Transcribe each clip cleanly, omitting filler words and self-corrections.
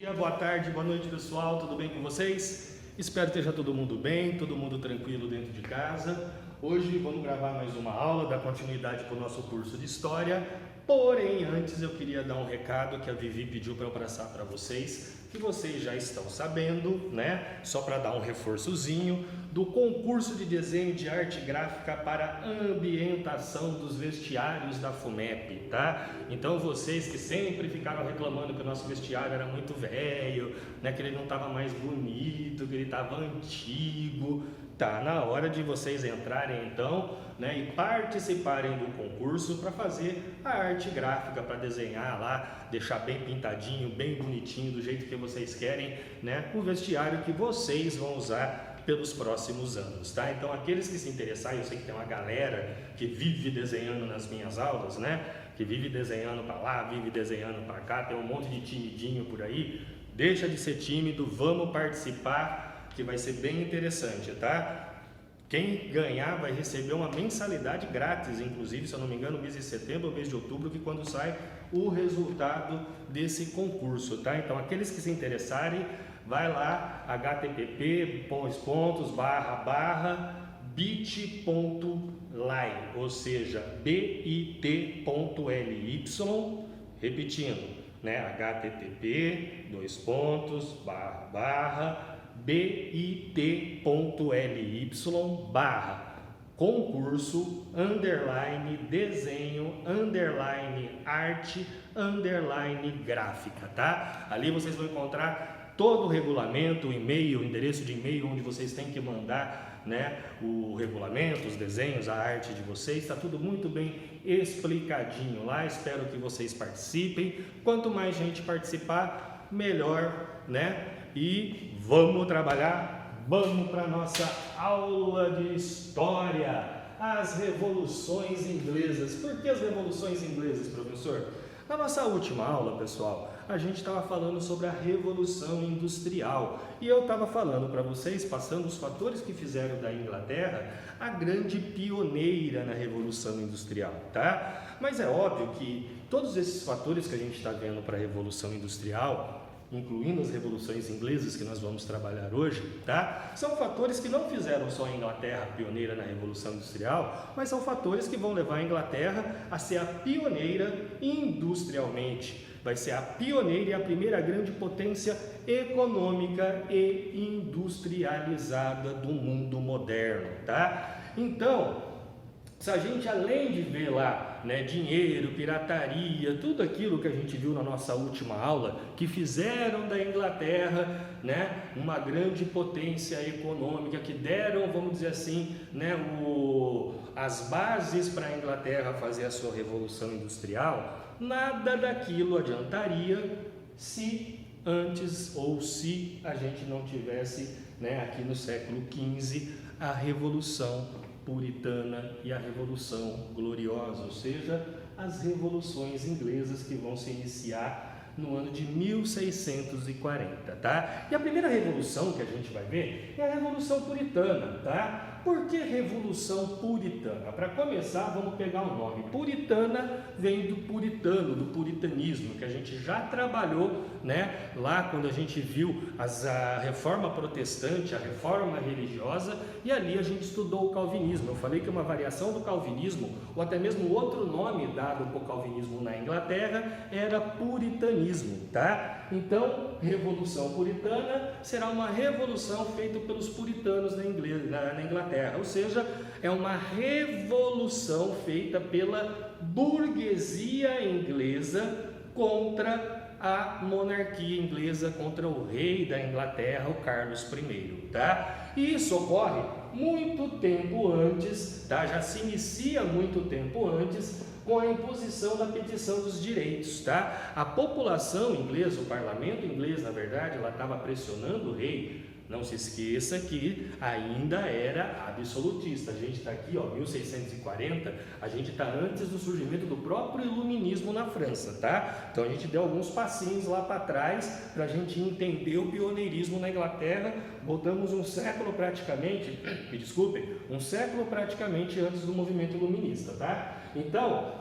Boa tarde, boa noite pessoal, tudo bem com vocês? Espero que esteja todo mundo bem, todo mundo tranquilo dentro de casa. Hoje vamos gravar mais uma aula, dar continuidade para o nosso curso de História. Porém, antes eu queria dar um recado que a Vivi pediu para eu passar para vocês, que vocês já estão sabendo, né? Só para dar um reforçozinho, do concurso de desenho de arte gráfica para ambientação dos vestiários da FUMEP, tá? Então vocês que sempre ficaram reclamando que o nosso vestiário era muito velho, né? Que ele não estava mais bonito, que ele estava antigo. Tá na hora de vocês entrarem então, né, e participarem do concurso para fazer a arte gráfica, para desenhar lá, deixar bem pintadinho, bem bonitinho, do jeito que vocês querem, né, o vestiário que vocês vão usar pelos próximos anos, tá? Então aqueles que se interessarem, eu sei que tem uma galera que vive desenhando nas minhas aulas, né, que vive desenhando para lá, vive desenhando para cá, tem um monte de timidinho por aí, deixa de ser tímido, vamos participar, que vai ser bem interessante, tá? Quem ganhar vai receber uma mensalidade grátis, inclusive, se eu não me engano, no mês de setembro ou mês de outubro, que quando sai o resultado desse concurso, tá? Então, aqueles que se interessarem, vai lá, http://bit.ly, ou seja, bit.ly, repetindo, né? http://bit.ly/concurso desenho arte gráfica, tá? Ali vocês vão encontrar todo o regulamento, o e-mail, o endereço de e-mail onde vocês têm que mandar, né, o regulamento, os desenhos, a arte de vocês, está tudo muito bem explicadinho lá. Espero que vocês participem. Quanto mais gente participar, melhor, né? E vamos trabalhar, vamos para a nossa aula de História. As revoluções inglesas. Por que as revoluções inglesas, professor? Na nossa última aula, pessoal, a gente estava falando sobre a Revolução Industrial. E eu estava falando para vocês, passando os fatores que fizeram da Inglaterra a grande pioneira na Revolução Industrial, tá? Mas é óbvio que todos esses fatores que a gente está vendo para a Revolução Industrial, incluindo as revoluções inglesas que nós vamos trabalhar hoje, tá? São fatores que não fizeram só a Inglaterra pioneira na Revolução Industrial, mas são fatores que vão levar a Inglaterra a ser a pioneira industrialmente. Vai ser a pioneira e a primeira grande potência econômica e industrializada do mundo moderno, tá? Então, se a gente, além de ver lá, né, dinheiro, pirataria, tudo aquilo que a gente viu na nossa última aula, que fizeram da Inglaterra, né, uma grande potência econômica, que deram, vamos dizer assim, né, as bases para a Inglaterra fazer a sua revolução industrial, nada daquilo adiantaria se antes ou se a gente não tivesse, né, aqui no século XV, a Revolução Puritana e a Revolução Gloriosa, ou seja, as revoluções inglesas que vão se iniciar no ano de 1640, tá? E a primeira revolução que a gente vai ver é a Revolução Puritana, tá? Por que Revolução Puritana? Para começar, vamos pegar o nome. Puritana vem do puritano, do puritanismo, que a gente já trabalhou, né? Lá quando a gente viu a reforma protestante, a reforma religiosa, e ali a gente estudou o calvinismo. Eu falei que uma variação do calvinismo, ou até mesmo outro nome dado para o calvinismo na Inglaterra, era puritanismo, tá? Então, Revolução Puritana será uma revolução feita pelos puritanos na Inglaterra, ou seja, é uma revolução feita pela burguesia inglesa contra a monarquia inglesa, contra o rei da Inglaterra, o Carlos I, tá? E isso ocorre muito tempo antes, tá? Já se inicia muito tempo antes com a imposição da petição dos direitos, tá? A população inglesa, o parlamento inglês, na verdade, ela estava pressionando o rei. Não se esqueça que ainda era absolutista. A gente está aqui, ó, 1640, a gente está antes do surgimento do próprio iluminismo na França, tá? Então a gente deu alguns passinhos lá para trás para a gente entender o pioneirismo na Inglaterra. Voltamos um século praticamente, me desculpem, um século praticamente antes do movimento iluminista, tá? Então,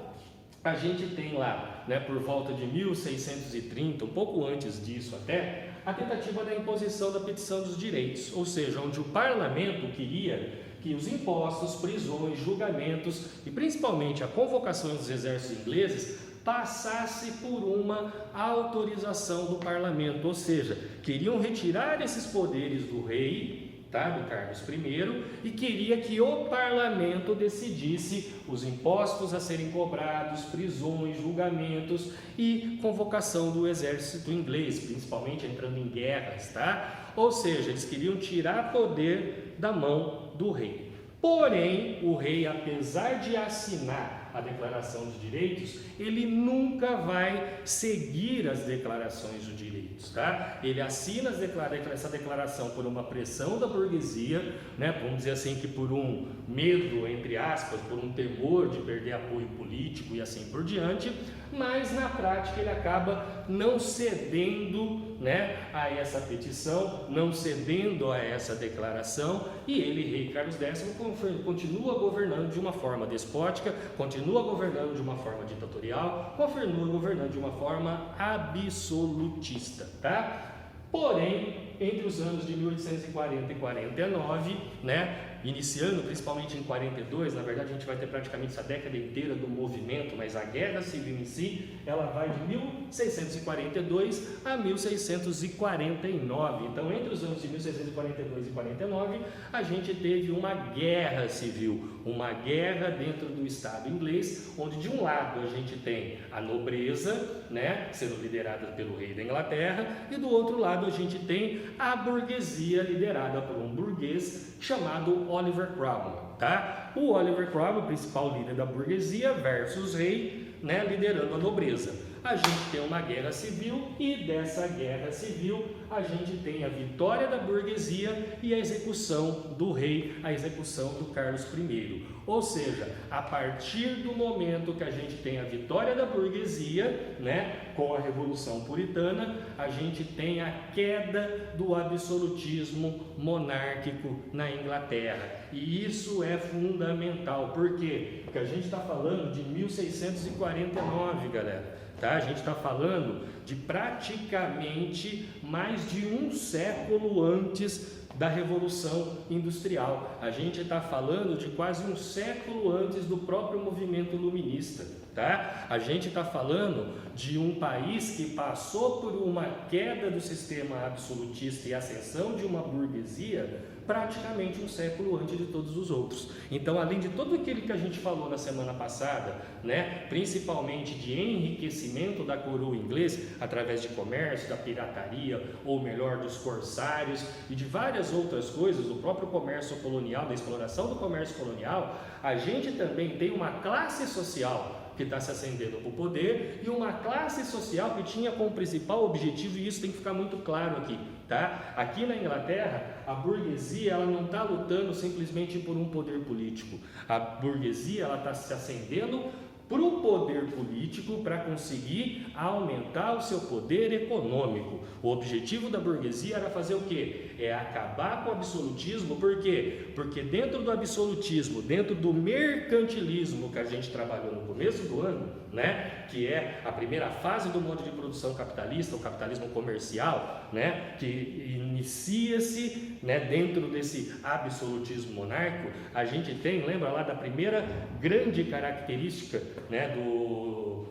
a gente tem lá né, por volta de 1630, um pouco antes disso até, a tentativa da imposição da petição dos direitos, ou seja, onde o parlamento queria que os impostos, prisões, julgamentos e principalmente a convocação dos exércitos ingleses passasse por uma autorização do parlamento, ou seja, queriam retirar esses poderes do rei, tá, do Carlos I, e queria que o parlamento decidisse os impostos a serem cobrados, prisões, julgamentos e convocação do exército inglês, principalmente entrando em guerras, tá? Ou seja, eles queriam tirar poder da mão do rei. Porém, o rei, apesar de assinar a Declaração de Direitos, ele nunca vai seguir as declarações de direitos, tá? Ele assina essa declaração por uma pressão da burguesia, né? Vamos dizer assim, que por um medo, entre aspas, por um temor de perder apoio político e assim por diante, mas na prática ele acaba não cedendo, né, a essa petição, não cedendo a essa declaração, e ele, rei Carlos X, continua governando de uma forma despótica, continua governando de uma forma ditatorial, continua governando de uma forma absolutista, tá? Porém, entre os anos de 1840 e 49, né, iniciando principalmente em 42, na verdade a gente vai ter praticamente essa década inteira do movimento, mas a guerra civil em si, ela vai de 1642 a 1649. Então, entre os anos de 1642 e 49, a gente teve uma guerra civil, uma guerra dentro do Estado inglês, onde de um lado a gente tem a nobreza, né, sendo liderada pelo rei da Inglaterra, e do outro lado a gente tem a burguesia liderada por um burguês chamado Oliver Cromwell, tá? O Oliver Cromwell, principal líder da burguesia, versus rei, né, liderando a nobreza. A gente tem uma guerra civil e dessa guerra civil a gente tem a vitória da burguesia e a execução do rei, a execução do Carlos I. Ou seja, a partir do momento que a gente tem a vitória da burguesia, né, com a Revolução Puritana, a gente tem a queda do absolutismo monárquico na Inglaterra. E isso é fundamental. Por quê? Porque a gente está falando de 1649, galera. Tá? A gente está falando de praticamente mais de um século antes da Revolução Industrial. A gente está falando de quase um século antes do próprio movimento iluminista. Tá? A gente está falando de um país que passou por uma queda do sistema absolutista e ascensão de uma burguesia praticamente um século antes de todos os outros. Então, além de tudo aquilo que a gente falou na semana passada, né, principalmente de enriquecimento da coroa inglesa através de comércio, da pirataria, ou melhor, dos corsários e de várias outras coisas, do próprio comércio colonial, da exploração do comércio colonial, a gente também tem uma classe social que está se ascendendo para o poder e uma classe social que tinha como principal objetivo, e isso tem que ficar muito claro aqui, tá? Aqui na Inglaterra, a burguesia ela não está lutando simplesmente por um poder político. A burguesia ela está se ascendendo para o poder político para conseguir aumentar o seu poder econômico. O objetivo da burguesia era fazer o quê? É acabar com o absolutismo. Por quê? Porque dentro do absolutismo, dentro do mercantilismo que a gente trabalhou no começo do ano, né, que é a primeira fase do modo de produção capitalista, o capitalismo comercial, né, que inicia-se, né, dentro desse absolutismo monárquico, a gente tem, lembra lá da primeira grande característica, né, do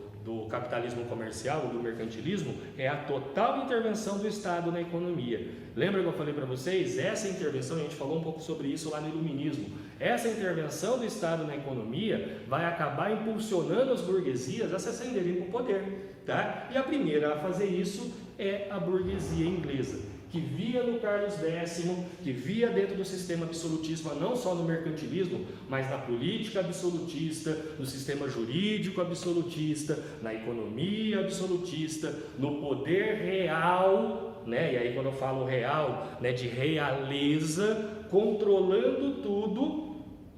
capitalismo comercial, do mercantilismo, é a total intervenção do Estado na economia. Lembra que eu falei para vocês? Essa intervenção, a gente falou um pouco sobre isso lá no Iluminismo, essa intervenção do Estado na economia vai acabar impulsionando as burguesias a se ascenderem para o poder, tá? E a primeira a fazer isso é a burguesia inglesa, que via no Carlos X, que via dentro do sistema absolutista, não só no mercantilismo, mas na política absolutista, no sistema jurídico absolutista, na economia absolutista, no poder real, né? E aí quando eu falo real, né, de realeza, controlando tudo,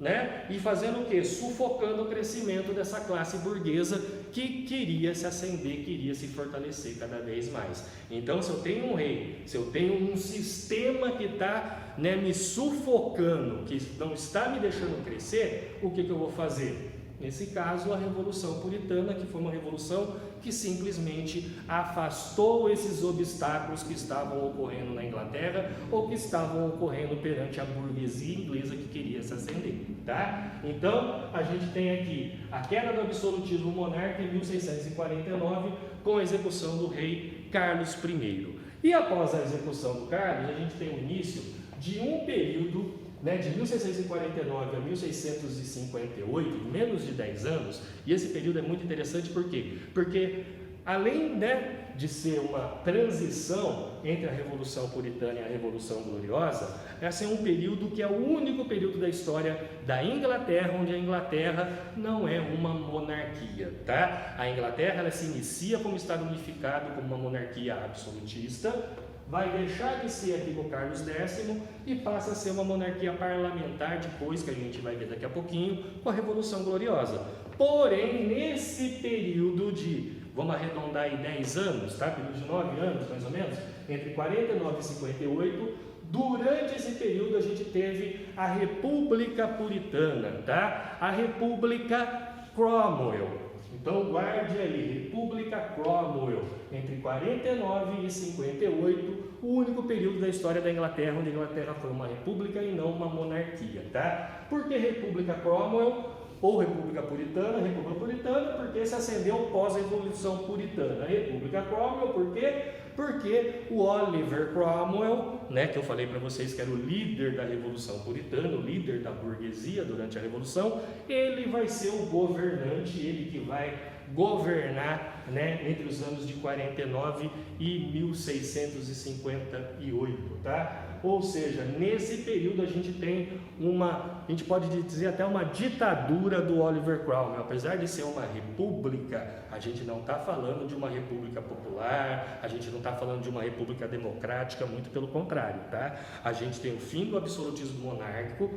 né? E fazendo o quê? Sufocando o crescimento dessa classe burguesa que queria se ascender, queria se fortalecer cada vez mais. Então, se eu tenho um rei, se eu tenho um sistema que está, né, me sufocando, que não está me deixando crescer, o que eu vou fazer? Nesse caso, a Revolução Puritana, que foi uma revolução que simplesmente afastou esses obstáculos que estavam ocorrendo na Inglaterra ou que estavam ocorrendo perante a burguesia inglesa que queria se ascender, tá? Então, a gente tem aqui a queda do absolutismo monárquico em 1649 com a execução do rei Carlos I. E após a execução do Carlos, a gente tem o início de um período, né, de 1649 a 1658, menos de 10 anos, e esse período é muito interessante por quê? Porque além, né, de ser uma transição entre a Revolução Puritana e a Revolução Gloriosa, esse é um período que é o único período da história da Inglaterra onde a Inglaterra não é uma monarquia, tá? A Inglaterra, ela se inicia como Estado unificado, como uma monarquia absolutista, vai deixar de ser aqui com Carlos X e passa a ser uma monarquia parlamentar depois, que a gente vai ver daqui a pouquinho, com a Revolução Gloriosa. Porém, nesse período de, vamos arredondar aí 10 anos, tá? Período de 9 anos, mais ou menos, entre 49 e 58, durante esse período a gente teve a República Puritana, tá? A República Cromwell. Então guarde aí, República Cromwell, entre 49 e 58, o único período da história da Inglaterra onde a Inglaterra foi uma república e não uma monarquia, tá? Por que República Cromwell ou República Puritana? República Puritana porque se ascendeu pós-Revolução Puritana. República Cromwell, por quê? Porque o Oliver Cromwell, né, que eu falei para vocês que era o líder da Revolução Puritana, o líder da burguesia durante a Revolução, ele vai ser o governante, ele que vai governar, né, entre os anos de 49 e 1658, tá? Ou seja, nesse período a gente tem a gente pode dizer até uma ditadura do Oliver Cromwell. Apesar de ser uma república, a gente não está falando de uma república popular, a gente não está falando de uma república democrática, muito pelo contrário, tá? A gente tem o fim do absolutismo monárquico,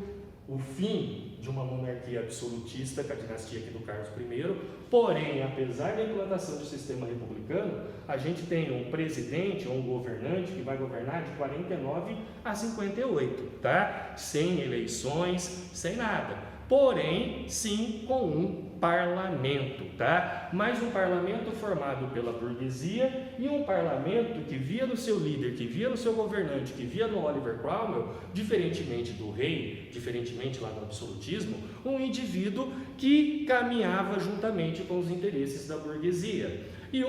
o fim de uma monarquia absolutista, com a dinastia aqui do Carlos I, porém, apesar da implantação do sistema republicano, a gente tem um presidente ou um governante que vai governar de 49 a 58, tá? Sem eleições, sem nada. Porém, sim, com um parlamento, tá? Mas um parlamento formado pela burguesia e um parlamento que via no seu líder, que via no seu governante, que via no Oliver Cromwell, diferentemente do rei, diferentemente lá no absolutismo, um indivíduo que caminhava juntamente com os interesses da burguesia. E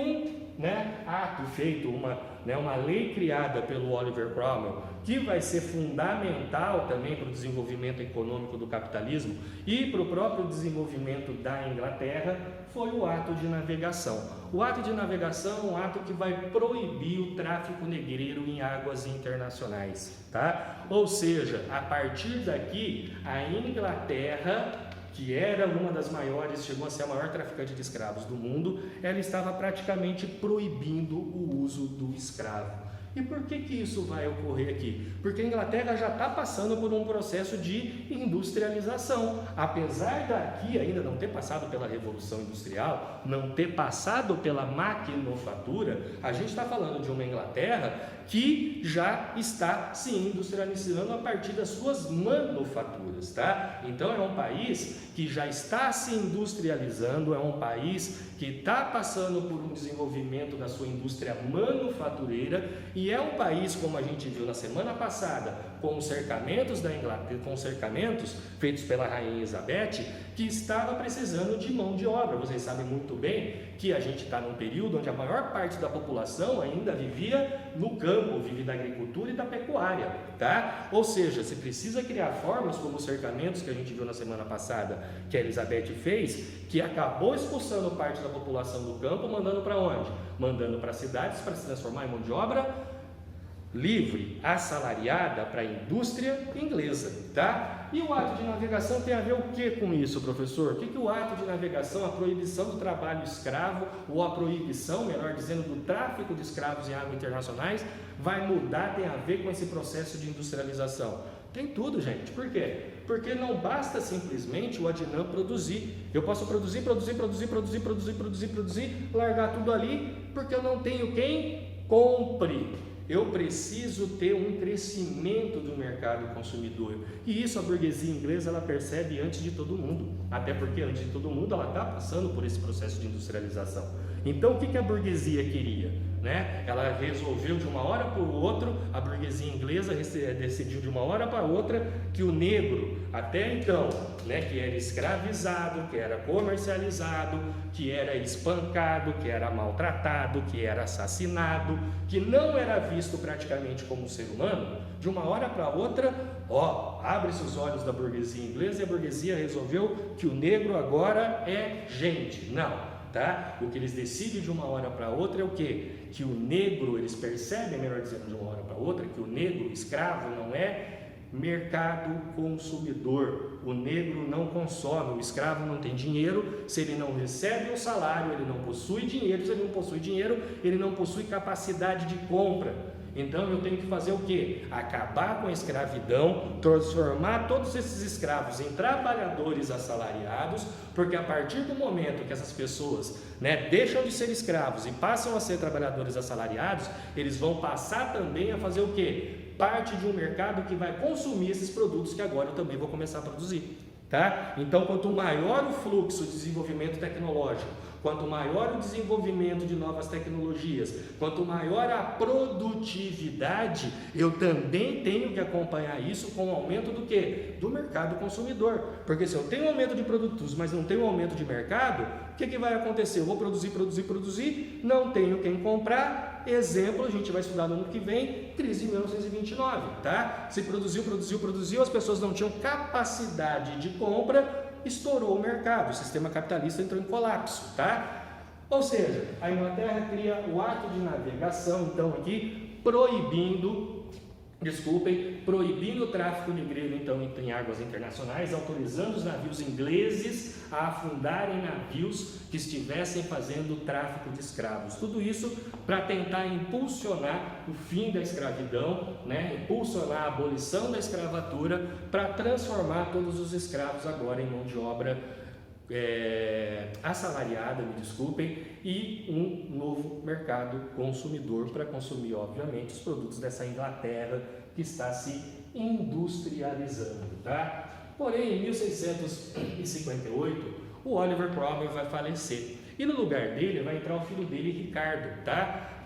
ato feito, uma lei criada pelo Oliver Cromwell, que vai ser fundamental também para o desenvolvimento econômico do capitalismo e para o próprio desenvolvimento da Inglaterra, foi o ato de navegação. O ato de navegação é um ato que vai proibir o tráfico negreiro em águas internacionais, tá? Ou seja, a partir daqui, a Inglaterra, que era uma das maiores, chegou a ser a maior traficante de escravos do mundo, ela estava praticamente proibindo o uso do escravo. E por que isso vai ocorrer aqui? Porque a Inglaterra já está passando por um processo de industrialização. Apesar daqui ainda não ter passado pela Revolução Industrial, não ter passado pela maquinofatura, a gente está falando de uma Inglaterra que já está se industrializando a partir das suas manufaturas, tá? Então é um país que já está se industrializando, é um país que está passando por um desenvolvimento da sua indústria manufatureira e é um país, como a gente viu na semana passada, com os cercamentos da Inglaterra, com cercamentos feitos pela Rainha Elizabeth, que estava precisando de mão de obra. Vocês sabem muito bem que a gente está num período onde a maior parte da população ainda vivia no campo, vive da agricultura e da pecuária, tá? Ou seja, se precisa criar formas como os cercamentos que a gente viu na semana passada, que a Elizabeth fez, que acabou expulsando parte da população do campo, mandando para onde? Mandando para cidades para se transformar em mão de obra livre, assalariada para a indústria inglesa, tá? E o ato de navegação tem a ver o que com isso, professor? O que o ato de navegação, a proibição do trabalho escravo, ou a proibição, melhor dizendo, do tráfico de escravos em águas internacionais, vai mudar, tem a ver com esse processo de industrialização? Tem tudo, gente. Por quê? Porque não basta simplesmente o Adnan produzir. Eu posso produzir, largar tudo ali, porque eu não tenho quem compre. eu preciso ter um crescimento do mercado consumidor. E isso a burguesia inglesa ela percebe antes de todo mundo, até porque antes de todo mundo ela está passando por esse processo de industrialização. Então o que a burguesia queria? Ela resolveu de uma hora para outra, a burguesia inglesa decidiu de uma hora para outra que o negro, até então, que era escravizado, que era comercializado, que era espancado, que era maltratado, que era assassinado, que não era visto praticamente como ser humano, de uma hora para outra, abre-se os olhos da burguesia inglesa e a burguesia resolveu que o negro agora é gente. Não. O que eles decidem de uma hora para outra é o quê? Que o negro, eles percebem, melhor dizendo, de uma hora para outra, que o negro, escravo, não é mercado consumidor. O negro não consome, o escravo não tem dinheiro, se ele não recebe um salário, ele não possui dinheiro, se ele não possui dinheiro, ele não possui capacidade de compra. Então eu tenho que fazer o quê? Acabar com a escravidão, transformar todos esses escravos em trabalhadores assalariados, porque a partir do momento que essas pessoas deixam de ser escravos e passam a ser trabalhadores assalariados, eles vão passar também a fazer o quê? Parte de um mercado que vai consumir esses produtos que agora eu também vou começar a produzir. Então, quanto maior o fluxo de desenvolvimento tecnológico, quanto maior o desenvolvimento de novas tecnologias, quanto maior a produtividade, eu também tenho que acompanhar isso com o aumento do quê? Do mercado consumidor. Porque se eu tenho aumento de produtos, mas não tenho aumento de mercado, o que vai acontecer? Eu vou produzir, não tenho quem comprar. Exemplo, a gente vai estudar no ano que vem, crise de 1929, Se produziu, as pessoas não tinham capacidade de compra, estourou o mercado, o sistema capitalista entrou em colapso, Ou seja, a Inglaterra cria o ato de navegação, então aqui, proibindo o tráfico negreiro então em águas internacionais, autorizando os navios ingleses a afundarem navios que estivessem fazendo tráfico de escravos. Tudo isso para tentar impulsionar o fim da escravidão, impulsionar a abolição da escravatura, para transformar todos os escravos agora em mão de obra assalariada, e um novo mercado consumidor para consumir, obviamente, os produtos dessa Inglaterra que está se industrializando, Porém, em 1658, o Oliver Cromwell vai falecer e no lugar dele vai entrar o filho dele, Ricardo,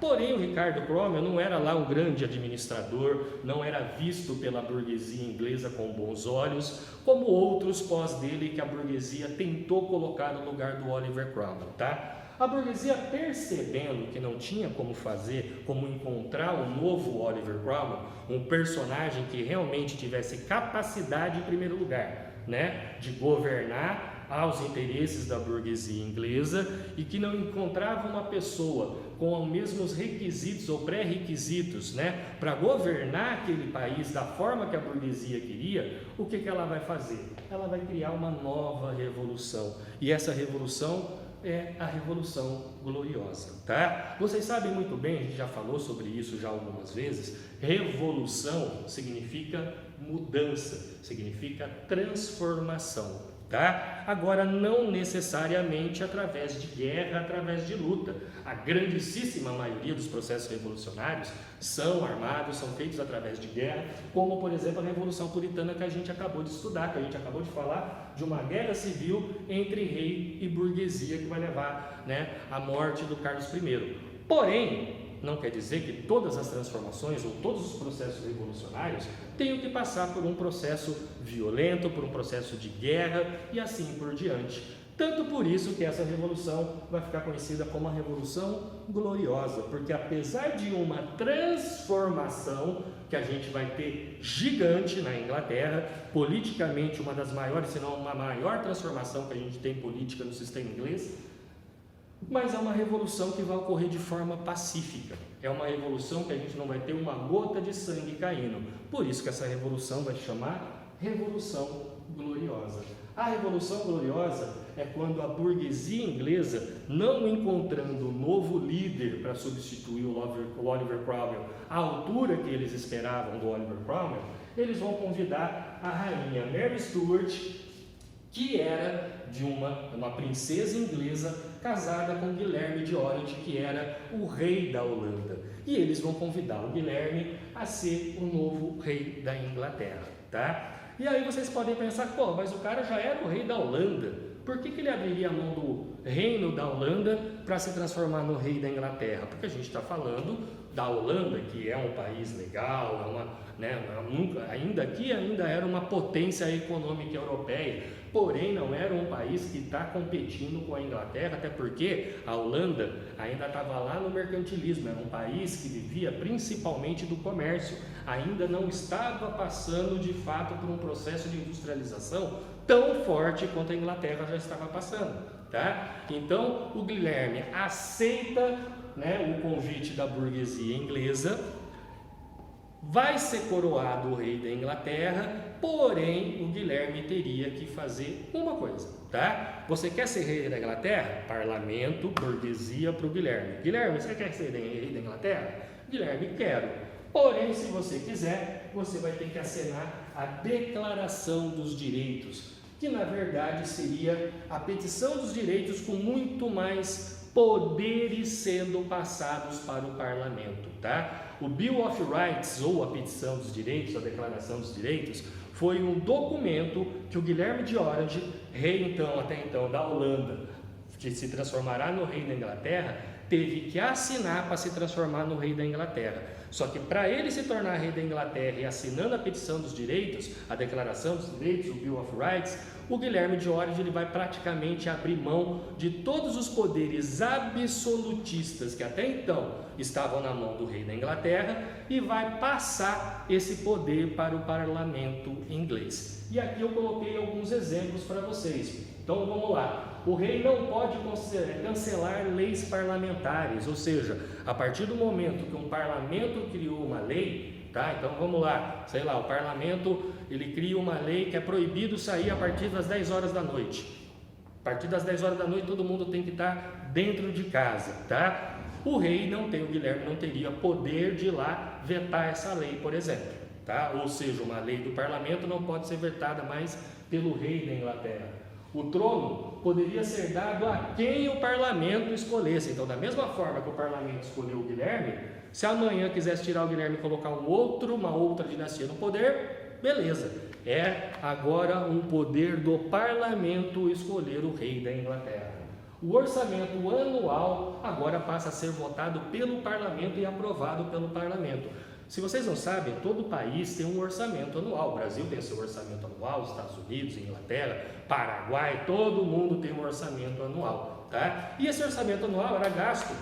Porém, o Ricardo Cromwell não era lá um grande administrador, não era visto pela burguesia inglesa com bons olhos, como outros pós dele que a burguesia tentou colocar no lugar do Oliver Cromwell, A burguesia, percebendo que não tinha como encontrar um novo Oliver Cromwell, um personagem que realmente tivesse capacidade, em primeiro lugar, de governar aos interesses da burguesia inglesa e que não encontrava uma pessoa com os mesmos requisitos ou pré-requisitos, para governar aquele país da forma que a burguesia queria, o que ela vai fazer? Ela vai criar uma nova revolução, e essa revolução é a Revolução Gloriosa, Vocês sabem muito bem, a gente já falou sobre isso já algumas vezes, revolução significa mudança, significa transformação, Agora, não necessariamente através de guerra, através de luta. A grandíssima maioria dos processos revolucionários são armados, são feitos através de guerra, como, por exemplo, a Revolução Puritana que a gente acabou de estudar, que a gente acabou de falar de uma guerra civil entre rei e burguesia que vai levar à morte do Carlos I. Porém, não quer dizer que todas as transformações ou todos os processos revolucionários tenham que passar por um processo violento, por um processo de guerra e assim por diante. Tanto por isso que essa revolução vai ficar conhecida como a Revolução Gloriosa, porque apesar de uma transformação que a gente vai ter gigante na Inglaterra, politicamente uma das maiores, se não uma maior transformação que a gente tem política no sistema inglês, mas é uma revolução que vai ocorrer de forma pacífica. É uma revolução que a gente não vai ter uma gota de sangue caindo. Por isso que essa revolução vai se chamar Revolução Gloriosa. A Revolução Gloriosa é quando a burguesia inglesa, não encontrando um novo líder para substituir o Oliver Cromwell à altura que eles esperavam do Oliver Cromwell, eles vão convidar a rainha Mary Stuart, que era de uma princesa inglesa casada com Guilherme de Orange, que era o rei da Holanda. e eles vão convidar o Guilherme a ser o novo rei da Inglaterra, tá? E aí vocês podem pensar, pô, mas o cara já era o rei da Holanda, por que ele abriria a mão do reino da Holanda para se transformar no rei da Inglaterra? Porque a gente está falando da Holanda, que é um país legal, ainda era uma potência econômica europeia, porém não era um país que está competindo com a Inglaterra, até porque a Holanda ainda estava lá no mercantilismo, era um país que vivia principalmente do comércio, ainda não estava passando de fato por um processo de industrialização tão forte quanto a Inglaterra já estava passando, tá? Então o Guilherme aceita, o convite da burguesia inglesa, vai ser coroado o rei da Inglaterra, porém o Guilherme teria que fazer uma coisa, tá? Você quer ser rei da Inglaterra? Parlamento, burguesia para o Guilherme. Guilherme, você quer ser rei da Inglaterra? Guilherme, quero. Porém, se você quiser, você vai ter que assinar a Declaração dos Direitos, que na verdade seria a petição dos direitos com muito mais poderes sendo passados para o parlamento, tá? O Bill of Rights, ou a petição dos direitos, a Declaração dos Direitos, foi um documento que o Guilherme de Orange, rei até então da Holanda, que se transformará no rei da Inglaterra, teve que assinar para se transformar no rei da Inglaterra. Só que para ele se tornar rei da Inglaterra e assinando a petição dos direitos, a Declaração dos Direitos, o Bill of Rights, o Guilherme de Orange ele vai praticamente abrir mão de todos os poderes absolutistas que até então estavam na mão do rei da Inglaterra e vai passar esse poder para o parlamento inglês. E aqui eu coloquei alguns exemplos para vocês. Então vamos lá. O rei não pode cancelar leis parlamentares, ou seja, a partir do momento que um parlamento criou uma lei, tá? Então vamos lá, o parlamento ele cria uma lei que é proibido sair a partir das 10 horas da noite. A partir das 10 horas da noite todo mundo tem que estar dentro de casa, tá? O rei o Guilherme não teria poder de ir lá vetar essa lei, por exemplo, tá? Ou seja, uma lei do parlamento não pode ser vetada mais pelo rei da Inglaterra. O trono poderia ser dado a quem o parlamento escolhesse. Então, da mesma forma que o parlamento escolheu o Guilherme, se amanhã quisesse tirar o Guilherme e colocar uma outra dinastia no poder, beleza. É agora um poder do parlamento escolher o rei da Inglaterra. O orçamento anual agora passa a ser votado pelo parlamento e aprovado pelo parlamento. Se vocês não sabem, todo país tem um orçamento anual. O Brasil tem seu orçamento anual, os Estados Unidos, Inglaterra, Paraguai, todo mundo tem um orçamento anual, tá? E esse orçamento anual era gasto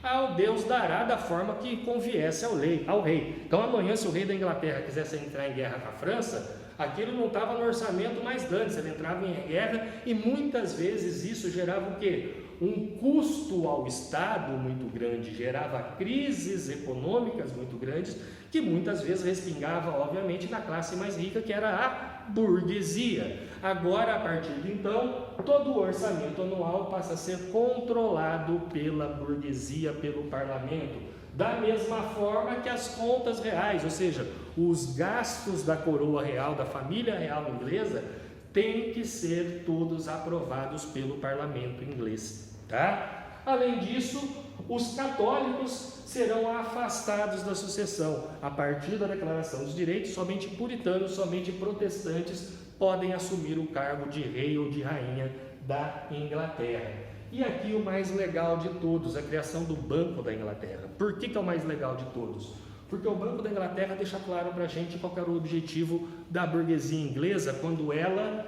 ao Deus dará da forma que conviesse ao rei. Então amanhã, se o rei da Inglaterra quisesse entrar em guerra com a França, aquilo não estava no orçamento mais antes, ele entrava em guerra e muitas vezes isso gerava o quê? Um custo ao Estado muito grande, gerava crises econômicas muito grandes, que muitas vezes respingava, obviamente, na classe mais rica, que era a burguesia. Agora, a partir de então, todo o orçamento anual passa a ser controlado pela burguesia, pelo parlamento, da mesma forma que as contas reais, ou seja, os gastos da coroa real, da família real inglesa, têm que ser todos aprovados pelo parlamento inglês, tá? Além disso, os católicos serão afastados da sucessão. A partir da Declaração dos Direitos, somente puritanos, somente protestantes podem assumir o cargo de rei ou de rainha da Inglaterra. E aqui o mais legal de todos, a criação do Banco da Inglaterra. Por que é o mais legal de todos? Porque o Banco da Inglaterra deixa claro para a gente qual era o objetivo da burguesia inglesa quando ela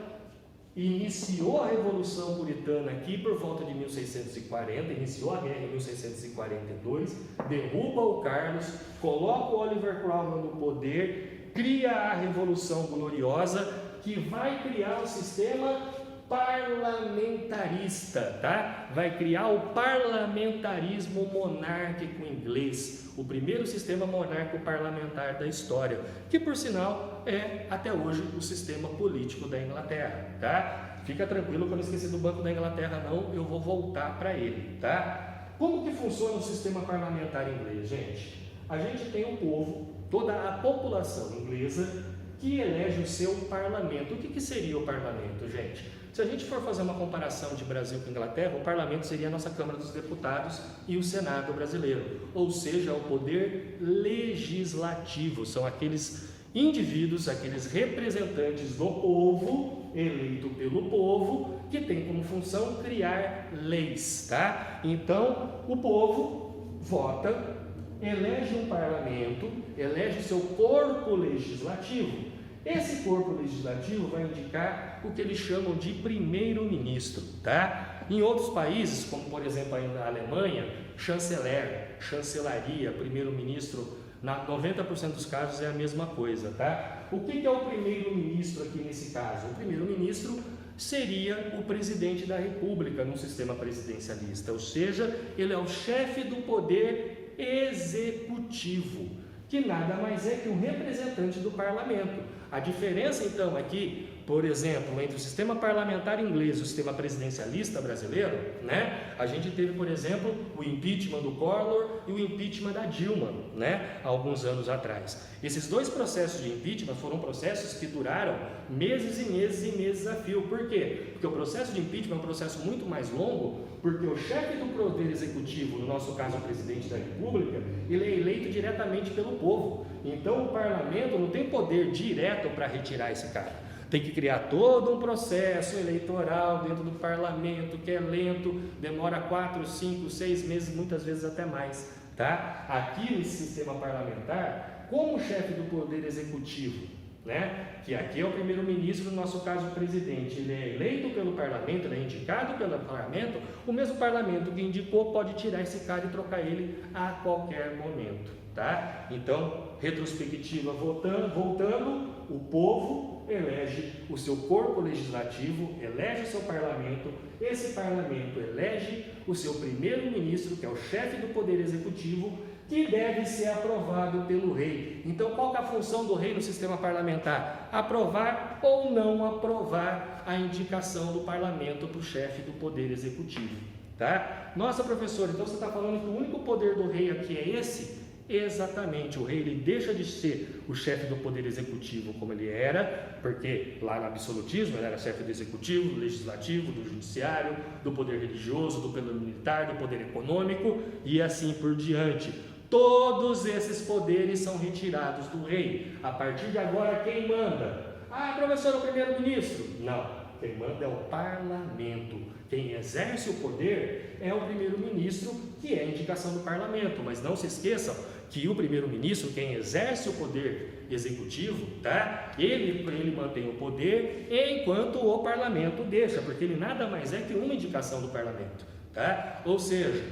iniciou a Revolução Puritana aqui por volta de 1640, iniciou a guerra em 1642, derruba o Carlos, coloca o Oliver Cromwell no poder, cria a Revolução Gloriosa, que vai criar um sistema parlamentarista, tá? Vai criar o parlamentarismo monárquico inglês, o primeiro sistema monárquico parlamentar da história, que por sinal é até hoje o sistema político da Inglaterra, tá? Fica tranquilo que eu não esqueci do Banco da Inglaterra não, eu vou voltar para ele, tá? Como que funciona o sistema parlamentar inglês, gente? A gente tem um povo, toda a população inglesa que elege o seu parlamento. O que seria o parlamento, gente? Se a gente for fazer uma comparação de Brasil com Inglaterra, o parlamento seria a nossa Câmara dos Deputados e o Senado brasileiro, ou seja, o poder legislativo, são aqueles indivíduos, aqueles representantes do povo, eleito pelo povo, que tem como função criar leis, tá? Então, o povo vota, elege um parlamento, elege seu corpo legislativo. Esse corpo legislativo vai indicar o que eles chamam de primeiro-ministro, tá? Em outros países, como por exemplo a Alemanha, chanceler, chancelaria, primeiro-ministro, na 90% dos casos é a mesma coisa, tá? O que é o primeiro-ministro aqui nesse caso? O primeiro-ministro seria o presidente da República no sistema presidencialista, ou seja, ele é o chefe do poder executivo, que nada mais é que um representante do parlamento. A diferença então é que, por exemplo, entre o sistema parlamentar inglês e o sistema presidencialista brasileiro, né, a gente teve, por exemplo, o impeachment do Collor e o impeachment da Dilma, né, há alguns anos atrás. Esses dois processos de impeachment foram processos que duraram meses e meses e meses a fio. Por quê? Porque o processo de impeachment é um processo muito mais longo, porque o chefe do poder executivo, no nosso caso o presidente da República, ele é eleito diretamente pelo povo. Então o parlamento não tem poder direto para retirar esse cara. Tem que criar todo um processo eleitoral dentro do parlamento, que é lento, demora 4, 5, 6 meses, muitas vezes até mais, tá? Aqui nesse sistema parlamentar, como chefe do poder executivo, né, que aqui é o primeiro-ministro, no nosso caso o presidente, ele é eleito pelo parlamento, ele é indicado pelo parlamento, o mesmo parlamento que indicou pode tirar esse cara e trocar ele a qualquer momento, tá? Então, retrospectiva voltando, o povo elege o seu corpo legislativo, elege o seu parlamento, esse parlamento elege o seu primeiro-ministro, que é o chefe do poder executivo, que deve ser aprovado pelo rei. Então, qual que é a função do rei no sistema parlamentar? Aprovar ou não aprovar a indicação do parlamento para o chefe do poder executivo, tá? Nossa, professor, então você está falando que o único poder do rei aqui é esse? Exatamente, o rei ele deixa de ser o chefe do poder executivo como ele era, porque lá no absolutismo ele era chefe do executivo, do legislativo, do judiciário, do poder religioso, do poder militar, do poder econômico e assim por diante. Todos esses poderes são retirados do rei. A partir de agora, quem manda? Ah, professor, o primeiro-ministro? Não, quem manda é o parlamento. Quem exerce o poder é o primeiro-ministro, que é a indicação do parlamento. Mas não se esqueçam que o primeiro-ministro, quem exerce o poder executivo, tá? Ele mantém o poder enquanto o parlamento deixa, porque ele nada mais é que uma indicação do parlamento, tá? Ou seja,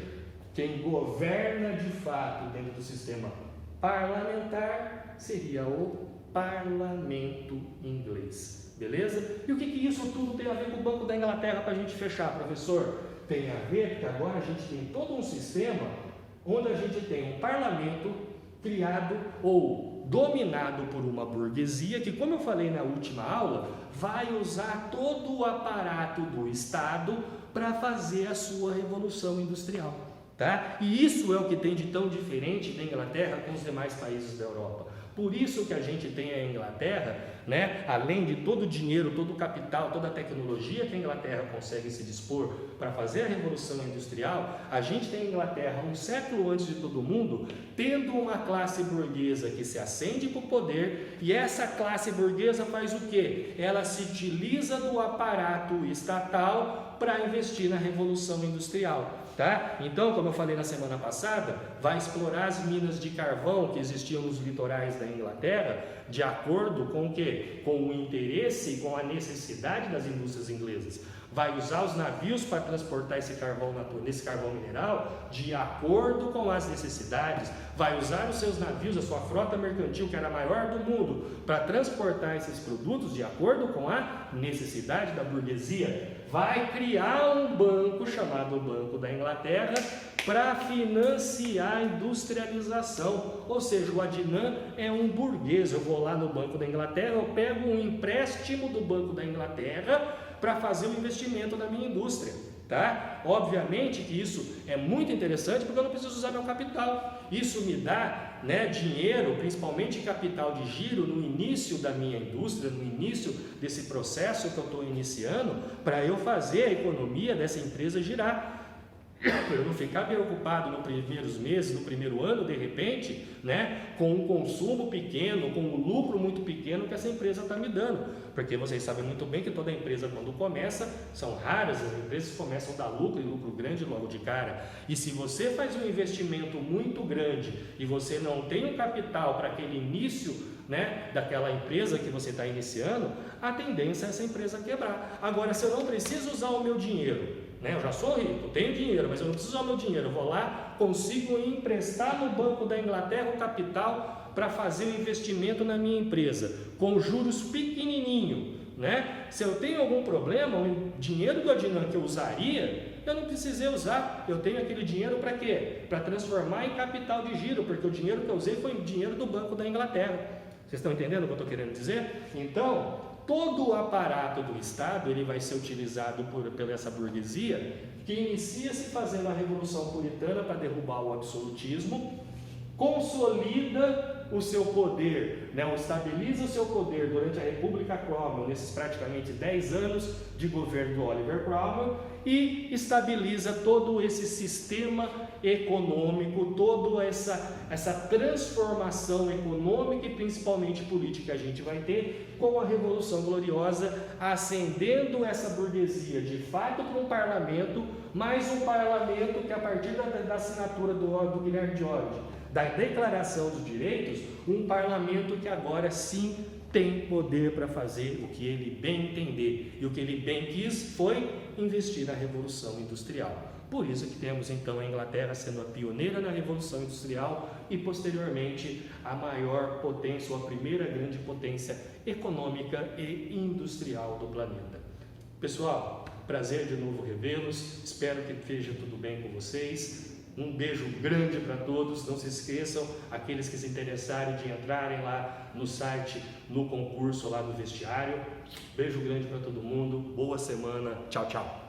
quem governa de fato dentro do sistema parlamentar seria o parlamento inglês, beleza? E o que isso tudo tem a ver com o Banco da Inglaterra para a gente fechar, professor? Tem a ver que agora a gente tem todo um sistema onde a gente tem um parlamento criado ou dominado por uma burguesia que, como eu falei na última aula, vai usar todo o aparato do Estado para fazer a sua revolução industrial. Tá? E isso é o que tem de tão diferente da Inglaterra com os demais países da Europa. Por isso que a gente tem a Inglaterra, né, além de todo o dinheiro, todo o capital, toda a tecnologia que a Inglaterra consegue se dispor para fazer a revolução industrial, a gente tem a Inglaterra um século antes de todo mundo, tendo uma classe burguesa que se acende para o poder, e essa classe burguesa faz o quê? Ela se utiliza do aparato estatal para investir na revolução industrial. Tá? Então, como eu falei na semana passada, vai explorar as minas de carvão que existiam nos litorais da Inglaterra de acordo com o quê? Com o interesse e com a necessidade das indústrias inglesas. Vai usar os navios para transportar esse carvão mineral de acordo com as necessidades. Vai usar os seus navios, a sua frota mercantil, que era a maior do mundo, para transportar esses produtos de acordo com a necessidade da burguesia. Vai criar um banco chamado Banco da Inglaterra para financiar a industrialização. Ou seja, o Adnan é um burguês. Eu vou lá no Banco da Inglaterra, eu pego um empréstimo do Banco da Inglaterra para fazer um investimento na minha indústria, tá? Obviamente que isso é muito interessante porque eu não preciso usar meu capital. isso me dá, né, dinheiro, principalmente capital de giro, no início da minha indústria, no início desse processo que eu estou iniciando, para eu fazer a economia dessa empresa girar. Eu não ficar preocupado nos primeiros meses, no primeiro ano, de repente, né, com um consumo pequeno, com um lucro muito pequeno que essa empresa está me dando. Porque vocês sabem muito bem que toda empresa, quando começa, são raras as empresas que começam a dar lucro e lucro grande logo de cara. E se você faz um investimento muito grande e você não tem um capital para aquele início, né, daquela empresa que você está iniciando, a tendência é essa empresa quebrar. Agora, se eu não preciso usar o meu dinheiro, né, eu já sou rico, tenho dinheiro, mas eu não preciso usar o meu dinheiro, eu vou lá, consigo emprestar no Banco da Inglaterra o capital para fazer um investimento na minha empresa, com juros pequenininho, né? Se eu tenho algum problema, o dinheiro do Adnan que eu usaria, eu não precisei usar, eu tenho aquele dinheiro para quê? Para transformar em capital de giro, porque o dinheiro que eu usei foi o dinheiro do Banco da Inglaterra. Vocês estão entendendo o que eu estou querendo dizer? Então, todo o aparato do Estado ele vai ser utilizado pela essa burguesia que inicia-se fazendo a Revolução Puritana para derrubar o absolutismo, consolida o seu poder, né, ou estabiliza o seu poder durante a República Cromwell, nesses praticamente 10 anos de governo do Oliver Cromwell, e estabiliza todo esse sistema econômico, toda essa transformação econômica e principalmente política que a gente vai ter com a Revolução Gloriosa, ascendendo essa burguesia de fato para um parlamento, mais um parlamento que a partir da assinatura do Guilherme George, da Declaração dos Direitos, um parlamento que agora sim tem poder para fazer o que ele bem entender, e o que ele bem quis foi investir na Revolução Industrial. Por isso que temos então a Inglaterra sendo a pioneira na Revolução Industrial e posteriormente a maior potência, ou a primeira grande potência econômica e industrial do planeta. Pessoal, prazer de novo revê-los, espero que esteja tudo bem com vocês. Um beijo grande para todos, não se esqueçam, aqueles que se interessarem de entrarem lá no site, no concurso lá do vestiário. Beijo grande para todo mundo, boa semana, tchau, tchau.